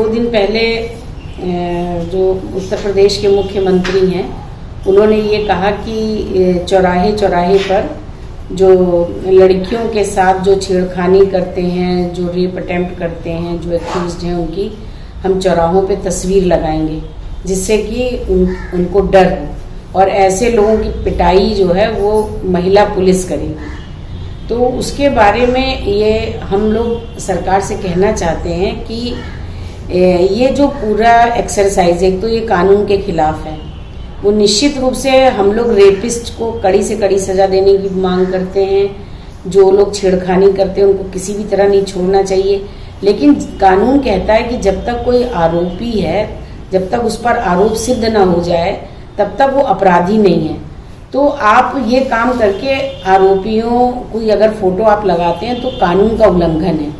2 दिन पहले जो उत्तर प्रदेश के मुख्यमंत्री हैं उन्होंने ये कहा कि चौराहे चौराहे पर जो लड़कियों के साथ जो छेड़खानी करते हैं, जो रेप अटेम्प्ट करते हैं, जो एक्यूज्ड हैं, उनकी हम चौराहों पे तस्वीर लगाएंगे जिससे कि उनको डर हो और ऐसे लोगों की पिटाई जो है वो महिला पुलिस करेगी। तो उसके बारे में ये हम लोग सरकार से कहना चाहते हैं कि ये जो पूरा एक्सरसाइज, एक तो ये कानून के खिलाफ है, वो निश्चित रूप से हम लोग रेपिस्ट को कड़ी से कड़ी सज़ा देने की मांग करते हैं। जो लोग छेड़खानी करते हैं उनको किसी भी तरह नहीं छोड़ना चाहिए, लेकिन कानून कहता है कि जब तक कोई आरोपी है, जब तक उस पर आरोप सिद्ध ना हो जाए तब तक वो अपराधी नहीं है। तो आप ये काम करके आरोपियों को अगर फोटो आप लगाते हैं तो कानून का उल्लंघन है।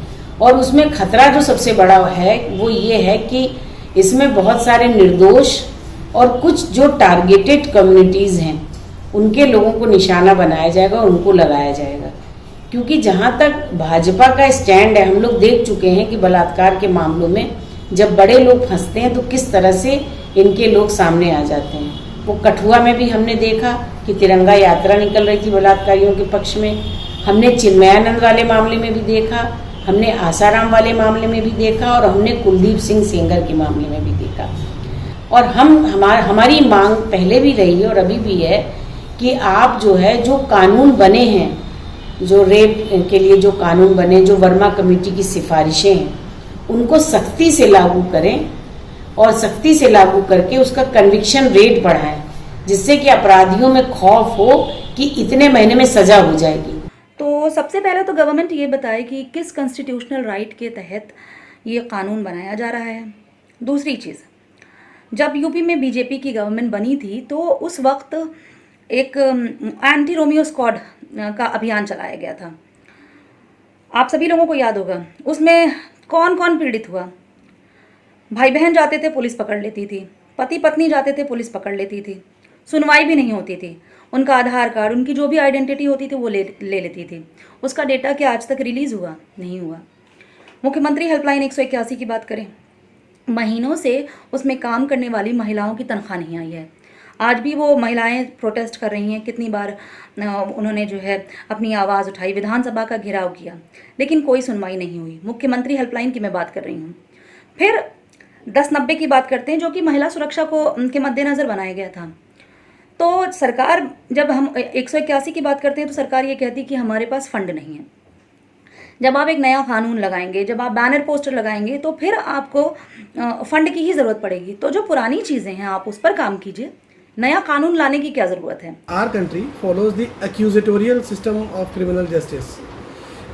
और उसमें खतरा जो सबसे बड़ा है वो ये है कि इसमें बहुत सारे निर्दोष और कुछ जो टारगेटेड कम्युनिटीज़ हैं उनके लोगों को निशाना बनाया जाएगा और उनको लगाया जाएगा। क्योंकि जहाँ तक भाजपा का स्टैंड है, हम लोग देख चुके हैं कि बलात्कार के मामलों में जब बड़े लोग फंसते हैं तो किस तरह से इनके लोग सामने आ जाते हैं। वो कठुआ में भी हमने देखा कि तिरंगा यात्रा निकल रही थी बलात्कारियों के पक्ष में, हमने चिन्मयानंद वाले मामले में भी देखा, हमने आसाराम वाले मामले में भी देखा और हमने कुलदीप सिंह सेंगर के मामले में भी देखा। और हमारी मांग पहले भी रही है और अभी भी है कि आप जो है, जो कानून बने हैं, जो रेप के लिए जो कानून बने, जो वर्मा कमेटी की सिफारिशें हैं, उनको सख्ती से लागू करें और सख्ती से लागू करके उसका कन्विक्शन रेट बढ़ाएं, जिससे कि अपराधियों में खौफ हो कि इतने महीने में सजा हो जाएगी। तो सबसे पहले तो गवर्नमेंट ये बताए कि किस कॉन्स्टिट्यूशनल राइट के तहत ये कानून बनाया जा रहा है। दूसरी चीज़, जब यूपी में बीजेपी की गवर्नमेंट बनी थी तो उस वक्त एक एंटी रोमियो स्क्वाड का अभियान चलाया गया था। आप सभी लोगों को याद होगा उसमें कौन कौन पीड़ित हुआ। भाई बहन जाते थे, पुलिस पकड़ लेती थी, पति पत्नी जाते थे, पुलिस पकड़ लेती थी, सुनवाई भी नहीं होती थी, उनका आधार कार्ड, उनकी जो भी आइडेंटिटी होती थी वो ले लेती थी। उसका डेटा क्या आज तक रिलीज़ हुआ? नहीं हुआ। मुख्यमंत्री हेल्पलाइन 181 की बात करें, महीनों से उसमें काम करने वाली महिलाओं की तनख्वाह नहीं आई है। आज भी वो महिलाएं प्रोटेस्ट कर रही हैं। कितनी बार उन्होंने जो है अपनी आवाज़ उठाई, विधानसभा का घेराव किया, लेकिन कोई सुनवाई नहीं हुई। मुख्यमंत्री हेल्पलाइन की मैं बात कर रही हूँ। फिर 1090 की बात करते हैं, जो कि महिला सुरक्षा को के मद्देनज़र बनाया गया था। तो सरकार, जब हम 181 की बात करते हैं तो सरकार ये कहती कि हमारे पास फंड नहीं है। जब आप एक नया कानून लगाएंगे, जब आप बैनर पोस्टर लगाएंगे तो फिर आपको फंड की ही ज़रूरत पड़ेगी। तो जो पुरानी चीज़ें हैं आप उस पर काम कीजिए, नया कानून लाने की क्या ज़रूरत है? Our country follows the accusatorial system of criminal justice.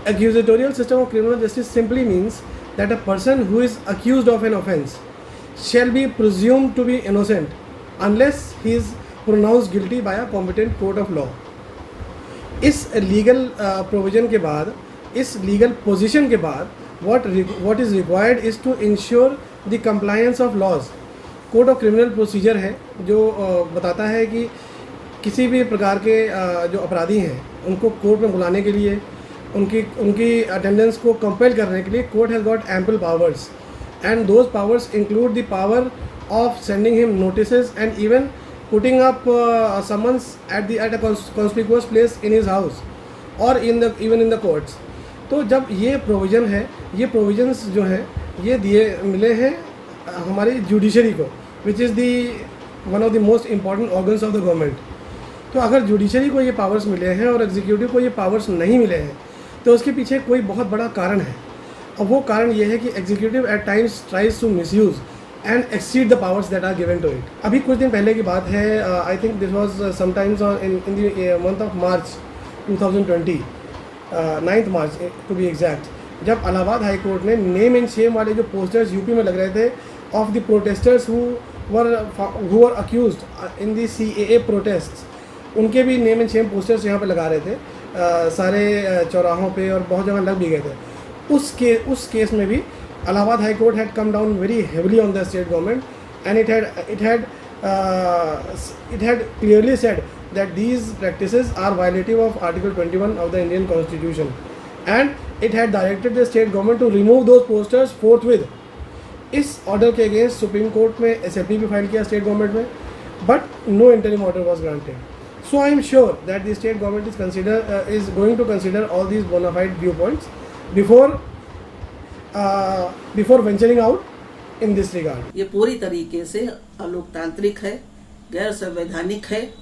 Accusatorial system of criminal justice simply means that a person who is accused of an offence shall be presumed to be innocent unless he is pronounced guilty by a competent court of law. इस legal provision के बाद, इस legal position के बाद, what is required is to ensure the compliance of laws. Code of criminal procedure है जो बताता है कि किसी भी प्रकार के जो अपराधी हैं उनको कोर्ट में बुलाने के लिए, उनकी अटेंडेंस को कंपेल करने के लिए court has got ample powers, and those powers include the power of sending him notices and even putting up summons at a conspicuous place in his house और इवन इन द कोर्ट्स। तो जब ये provision है, ये provisions जो हैं ये मिले हैं हमारी जुडिशरी को, which is the one of the most important organs of the government. तो अगर जुडिशरी को ये पावर्स मिले हैं और एग्जीक्यूटिव को ये पावर्स नहीं मिले हैं तो उसके पीछे कोई बहुत बड़ा कारण है, और वो कारण ये है कि executive at times tries to misuse and exceed the powers that are given to it. अभी कुछ दिन पहले की बात है, I think this was sometimes in the month of March 2020, 9 March to be exact, जब इलाहाबाद हाई कोर्ट ने name and shame वाले जो पोस्टर्स यूपी में लग रहे थे of the protesters who were accused in the CAA protests, उनके भी नेम एंड शेम पोस्टर्स यहाँ पे लगा रहे थे सारे चौराहों पे और बहुत जगह लग भी गए थे। उस केस में भी Allahabad high court had come down very heavily on the state government and it had clearly said that these practices are violative of Article 21 of the Indian Constitution, and it had directed the state government to remove those posters forthwith. इस order के against supreme court में SFD भी file किया state government में, but no interim order was granted. So I am sure that the state government is going to consider all these bona fide viewpoints before venturing out in this regard. ये पूरी तरीके से अलोकतांत्रिक है, गैर संवैधानिक है.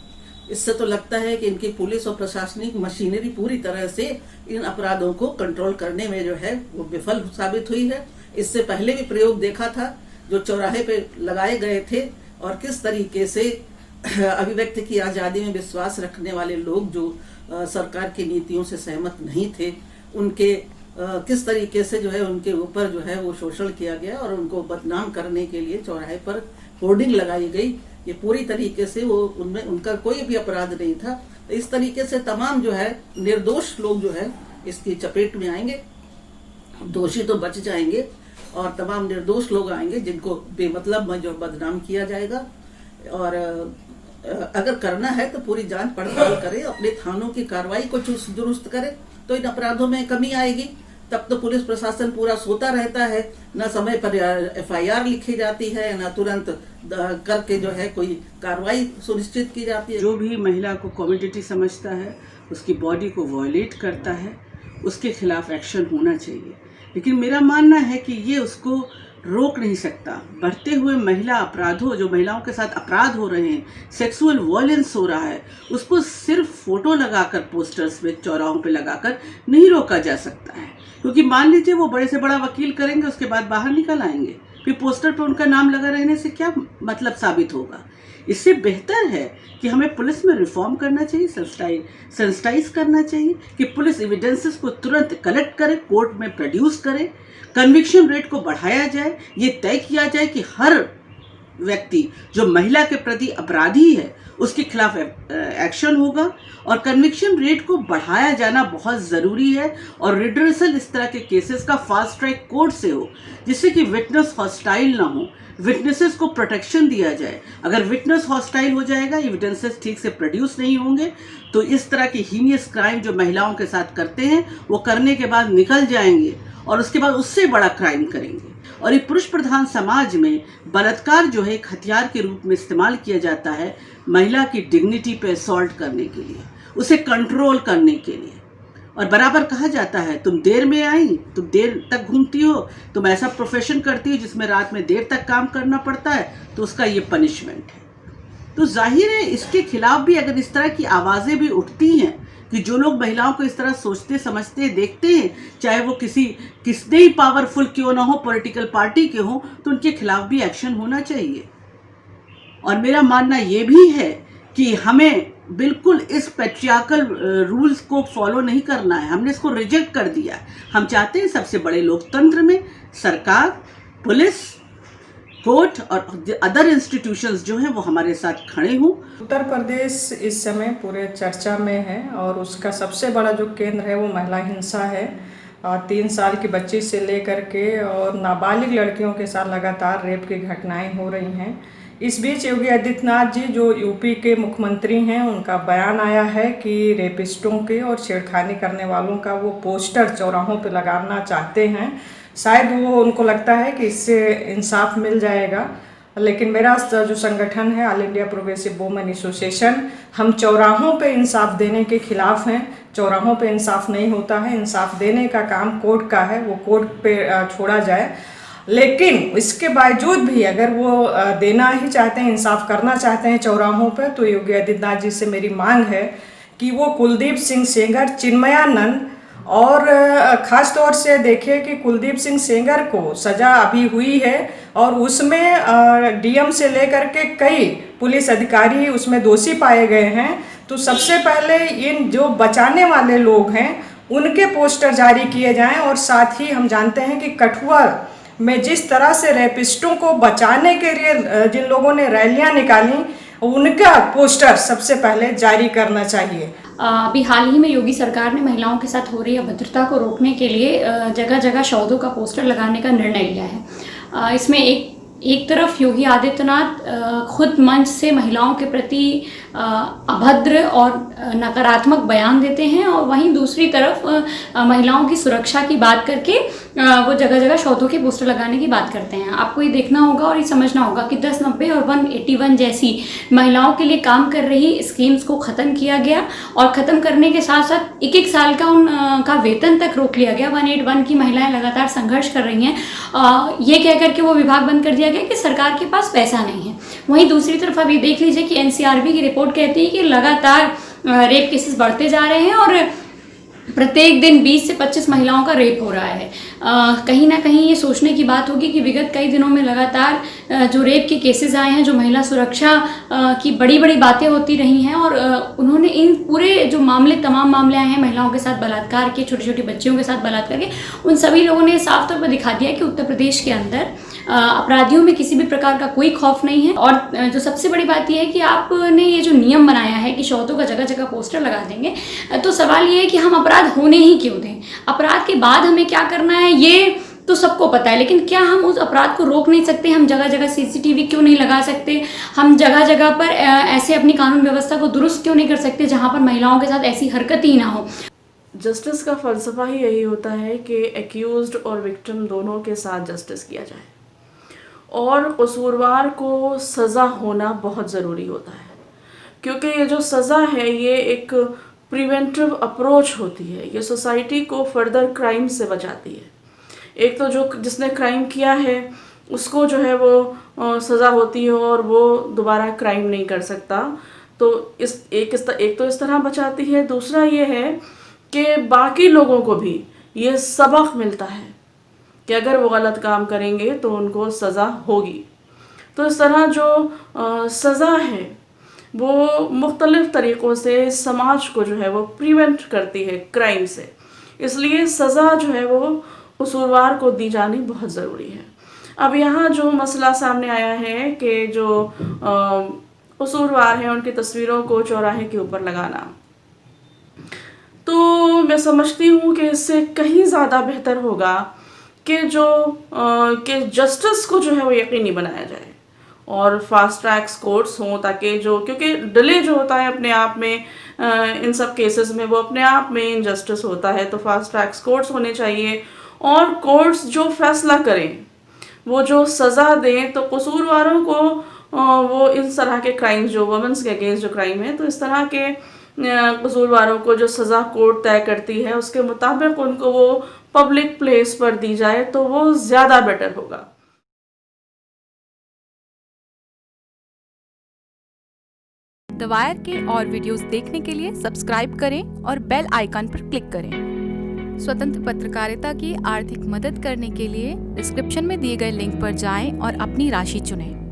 इससे तो लगता है कि इनकी पुलिस और प्रशासनिक मशीनरी पूरी तरह से इन अपराधों को कंट्रोल करने में जो है वो विफल साबित हुई है. इससे पहले भी प्रयोग देखा था जो चौराहे पे लगाए गए थे, और किस तरीके से अभिव्यक्ति की आज़ादी में विश्वास रखने वाले लोग जो सरकार की नीतियों से सहमत नहीं थे, उनके किस तरीके से जो है उनके ऊपर जो है वो शोषण किया गया और उनको बदनाम करने के लिए चौराहे पर होर्डिंग लगाई गई. ये पूरी तरीके से वो उनमें उनका कोई भी अपराध नहीं था. तो इस तरीके से तमाम जो है निर्दोष लोग जो है इसकी चपेट में आएंगे. दोषी तो बच जाएंगे और तमाम निर्दोष लोग आएंगे जिनको बेमतलब में जो बदनाम किया जाएगा. और अगर करना है तो पूरी जांच पड़ताल करे, अपने थानों की कार्रवाई को चुस्त दुरुस्त करे, तो इन अपराधों में कमी आएगी. तब तो पुलिस प्रशासन पूरा सोता रहता है, न समय पर FIR लिखी जाती है, न तुरंत करके जो है कोई कार्रवाई सुनिश्चित की जाती है. जो भी महिला को कमोडिटी समझता है, उसकी बॉडी को वॉयलेट करता है, उसके खिलाफ एक्शन होना चाहिए. लेकिन मेरा मानना है कि ये उसको रोक नहीं सकता. बढ़ते हुए महिला अपराधों, जो महिलाओं के साथ अपराध हो रहे हैं, सेक्सुअल वायलेंस हो रहा है, उसको सिर्फ फोटो लगाकर पोस्टर्स में चौराहों पे लगाकर नहीं रोका जा सकता है. क्योंकि मान लीजिए वो बड़े से बड़ा वकील करेंगे, उसके बाद बाहर निकल आएंगे, फिर पोस्टर पे उनका नाम लगा रहने से क्या मतलब साबित होगा. इससे बेहतर है कि हमें पुलिस में रिफॉर्म करना चाहिए, सेंसिटाइज करना चाहिए कि पुलिस एविडेंसेस को तुरंत कलेक्ट करे, कोर्ट में प्रोड्यूस करे, कन्विक्शन रेट को बढ़ाया जाए, ये तय किया जाए कि हर व्यक्ति जो महिला के प्रति अपराधी है उसके खिलाफ एक्शन होगा. और कन्विक्शन रेट को बढ़ाया जाना बहुत ज़रूरी है और रिड्रेसल इस तरह के केसेस का फास्ट ट्रैक कोर्ट से हो, जिससे कि विटनेस हॉस्टाइल ना हो, विटनेसेस को प्रोटेक्शन दिया जाए. अगर विटनेस हॉस्टाइल हो जाएगा, एविडेंसेस ठीक से प्रोड्यूस नहीं होंगे, तो इस तरह की हीनियस क्राइम जो महिलाओं के साथ करते हैं वो करने के बाद निकल जाएंगे और उसके बाद उससे बड़ा क्राइम करेंगे. और ये पुरुष प्रधान समाज में बलात्कार जो है एक हथियार के रूप में इस्तेमाल किया जाता है महिला की डिग्निटी पे असॉल्ट करने के लिए, उसे कंट्रोल करने के लिए. और बराबर कहा जाता है तुम देर में आई, तुम देर तक घूमती हो, तुम ऐसा प्रोफेशन करती हो जिसमें रात में देर तक काम करना पड़ता है, तो उसका ये पनिशमेंट है. तो जाहिर है इसके खिलाफ भी अगर इस तरह की आवाज़ें भी उठती हैं कि जो लोग महिलाओं को इस तरह सोचते समझते देखते हैं, चाहे वो कितने ही पावरफुल क्यों ना हो, पॉलिटिकल पार्टी के हों, तो उनके खिलाफ भी एक्शन होना चाहिए. और मेरा मानना ये भी है कि हमें बिल्कुल इस पैट्रियार्कल रूल्स को फॉलो नहीं करना है. हमने इसको रिजेक्ट कर दिया. हम चाहते हैं सबसे बड़े लोकतंत्र में सरकार, पुलिस, कोर्ट और अदर इंस्टीट्यूशंस जो हैं वो हमारे साथ खड़े हों. उत्तर प्रदेश इस समय पूरे चर्चा में है और उसका सबसे बड़ा जो केंद्र है वो महिला हिंसा है. 3 साल की बच्ची से लेकर के और नाबालिग लड़कियों के साथ लगातार रेप की घटनाएं हो रही हैं. इस बीच योगी आदित्यनाथ जी जो यूपी के मुख्यमंत्री हैं, उनका बयान आया है कि रेपिस्टों के और छेड़खानी करने वालों का वो पोस्टर चौराहों पे लगाना चाहते हैं. शायद वो उनको लगता है कि इससे इंसाफ मिल जाएगा. लेकिन मेरा जो संगठन है all India progressive women association, हम चौराहों पे इंसाफ देने के खिलाफ हैं. चौराहों पे इंसाफ नहीं होता है, इंसाफ देने का काम कोर्ट का है, वो कोर्ट पे छोड़ा जाए. लेकिन इसके बावजूद भी अगर वो देना ही चाहते हैं, इंसाफ करना चाहते हैं चौराहों पे, तो योगी आदित्यनाथ जी से मेरी मांग है कि वो कुलदीप सिंह सेंगर, चिन्मयानंद और ख़ास तौर से देखिए कि कुलदीप सिंह सेंगर को सज़ा अभी हुई है और उसमें डीएम से लेकर के कई पुलिस अधिकारी उसमें दोषी पाए गए हैं. तो सबसे पहले इन जो बचाने वाले लोग हैं उनके पोस्टर जारी किए जाएं. और साथ ही हम जानते हैं कि कठुआ में जिस तरह से रेपिस्टों को बचाने के लिए जिन लोगों ने रैलियां निकाली, उनका पोस्टर सबसे पहले जारी करना चाहिए. अभी हाल ही में योगी सरकार ने महिलाओं के साथ हो रही अभद्रता को रोकने के लिए जगह जगह शौदों का पोस्टर लगाने का निर्णय लिया है. इसमें एक तरफ योगी आदित्यनाथ खुद मंच से महिलाओं के प्रति अभद्र और नकारात्मक बयान देते हैं और वहीं दूसरी तरफ महिलाओं की सुरक्षा की बात करके वो जगह जगह शौतों के पोस्टर लगाने की बात करते हैं। आपको ये देखना होगा और ये समझना होगा कि 1090 और 181 जैसी महिलाओं के लिए काम कर रही स्कीम्स को ख़त्म किया गया और ख़त्म करने के साथ साथ एक साल का उनका वेतन तक रोक लिया गया। 181 की महिलाएं लगातार संघर्ष कर रही हैं, ये कह करके वो विभाग बंद कर दिया गया कि सरकार के पास पैसा नहीं है। वहीं दूसरी तरफ अब ये देख लीजिए कि NCRB की रिपोर्ट कहती है कि लगातार रेप केसेस बढ़ते जा रहे हैं और प्रत्येक दिन 20 से 25 महिलाओं का रेप हो रहा है। कहीं ना कहीं ये सोचने की बात होगी कि विगत कई दिनों में लगातार जो रेप के केसेस आए हैं, जो महिला सुरक्षा की बड़ी बड़ी बातें होती रही हैं और उन्होंने इन पूरे जो तमाम मामले आए हैं महिलाओं के साथ बलात्कार के, छोटी छोटी बच्चियों के साथ बलात्कार के, उन सभी लोगों ने साफ तौर पर दिखा दिया कि उत्तर प्रदेश के अंदर अपराधियों में किसी भी प्रकार का कोई खौफ नहीं है। और जो सबसे बड़ी बात यह है कि आपने ये जो नियम बनाया है कि शौतों का जगह जगह पोस्टर लगा देंगे, तो सवाल ये है कि हम अपराध होने ही क्यों दें? अपराध के बाद हमें क्या करना है ये तो सबको पता है, लेकिन क्या हम उस अपराध को रोक नहीं सकते? हम जगह जगह CCTV क्यों नहीं लगा सकते? हम जगह जगह पर ऐसे अपनी कानून व्यवस्था को दुरुस्त क्यों नहीं कर सकते जहाँ पर महिलाओं के साथ ऐसी हरकत ही ना हो? जस्टिस का फ़लसफ़ा ही यही होता है कि एक्यूज्ड और विक्टिम दोनों के साथ जस्टिस किया जाए और कसूरवार को सज़ा होना बहुत ज़रूरी होता है, क्योंकि ये जो सज़ा है ये एक प्रिवेंटिव अप्रोच होती है। ये सोसाइटी को फर्दर क्राइम से बचाती है। एक तो जो जिसने क्राइम किया है उसको जो है वो सज़ा होती है और वो दोबारा क्राइम नहीं कर सकता, तो एक तो इस तरह बचाती है। दूसरा ये है कि बाकी लोगों को भी ये सबक मिलता है कि अगर वो गलत काम करेंगे तो उनको सज़ा होगी। तो इस तरह जो सज़ा है वो मुख्तलिफ़ तरीक़ों से समाज को जो है वो प्रिवेंट करती है क्राइम से, इसलिए सज़ा जो है वो कसूरवार को दी जानी बहुत ज़रूरी है। अब यहाँ जो मसला सामने आया है कि जो कसूरवार हैं उनकी तस्वीरों को चौराहे के ऊपर लगाना, तो मैं समझती हूँ कि इससे कहीं ज़्यादा बेहतर होगा कि कि जस्टिस को जो है वो यकीनी बनाया जाए और फास्ट ट्रैक कोर्ट्स हों, ताकि क्योंकि डिले जो होता है अपने आप में इन सब केसेस में वो अपने आप में इनजस्टिस होता है, तो फास्ट ट्रैक कोर्ट्स होने चाहिए और कोर्ट्स जो फैसला करें, वो जो सज़ा दें, तो कसूरवारों को वो इस तरह के क्राइम्स जो वुमेन्स के अगेंस्ट जो क्राइम है, तो इस तरह के कसूरवारों को जो सज़ा कोर्ट तय करती है उसके मुताबिक उनको वो पब्लिक प्लेस पर दी जाए तो वो ज़्यादा बेटर होगा। द वायर के और वीडियोस देखने के लिए सब्सक्राइब करें और बेल आइकन पर क्लिक करें। स्वतंत्र पत्रकारिता की आर्थिक मदद करने के लिए डिस्क्रिप्शन में दिए गए लिंक पर जाएं और अपनी राशि चुनें।